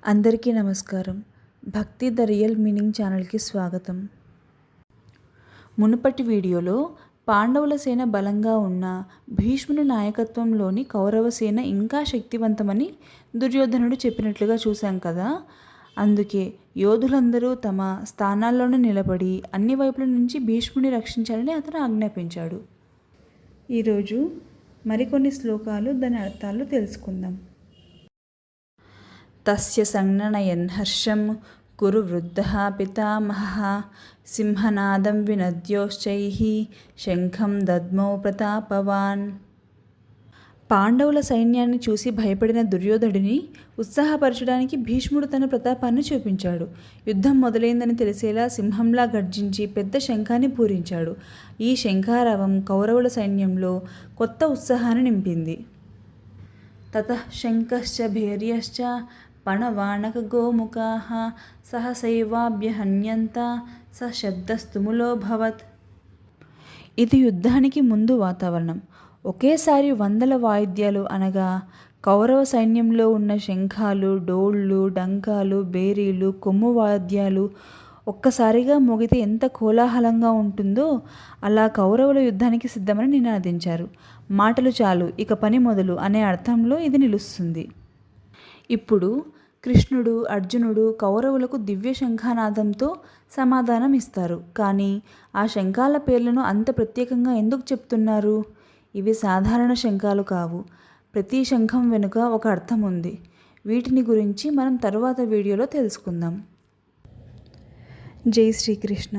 అందరికీ నమస్కారం. భక్తి ద రియల్ మీనింగ్ ఛానల్కి స్వాగతం. మునుపటి వీడియోలో పాండవుల సేన బలంగా ఉన్న భీష్ముని నాయకత్వంలోని కౌరవ సేన ఇంకా శక్తివంతమని దుర్యోధనుడు చెప్పినట్లుగా చూశాం కదా. అందుకే యోధులందరూ తమ స్థానాల్లోనే నిలబడి అన్ని వైపుల నుంచి భీష్ముని రక్షించాలని అతను ఆజ్ఞాపించాడు. ఈరోజు మరికొన్ని శ్లోకాలు దాని అర్థాలు తెలుసుకుందాం. తస్య సంజ్ఞనయన్ హర్షం కురు వృద్ధః పితామహః సింహనాదం వినద్యోశ్చైః శంఖం దద్మౌ ప్రతాపవాన్. పాండవుల సైన్యాన్ని చూసి భయపడిన దుర్యోధనుడిని ఉత్సాహపరచడానికి భీష్ముడు తన ప్రతాపాన్ని చూపించాడు. యుద్ధం మొదలైందని తెలిసేలా సింహంలా గర్జించి పెద్ద శంఖాన్ని పూరించాడు. ఈ శంఖారావం కౌరవుల సైన్యంలో కొత్త ఉత్సాహాన్ని నింపింది. తతః శంఖశ్చ భేర్యశ్చ పణవానక గోముఖాః సహసైవాభ్యహన్యంత సశబ్దస్తుములోభవత్. ఇది యుద్ధానికి ముందు వాతావరణం. ఒకేసారి వందల వాయిద్యాలు అనగా కౌరవ సైన్యంలో ఉన్న శంఖాలు, డోళ్ళు, డంకాలు, బేరీలు, కొమ్ము వాద్యాలు ఒక్కసారిగా మోగితే ఎంత కోలాహలంగా ఉంటుందో అలా కౌరవుల యుద్ధానికి సిద్ధమని నినాదించారు. మాటలు చాలు, ఇక పని మొదలు అనే అర్థంలో ఇది నిలుస్తుంది. ఇప్పుడు కృష్ణుడు, అర్జునుడు కౌరవులకు దివ్య శంఖానాదంతో సమాధానం ఇస్తారు. కానీ ఆ శంఖాల పేర్లను అంత ప్రత్యేకంగా ఎందుకు చెప్తున్నారు? ఇవి సాధారణ శంఖాలు కావు. ప్రతి శంఖం వెనుక ఒక అర్థం ఉంది. వీటిని గురించి మనం తరువాత వీడియోలో తెలుసుకుందాం. జై శ్రీకృష్ణ.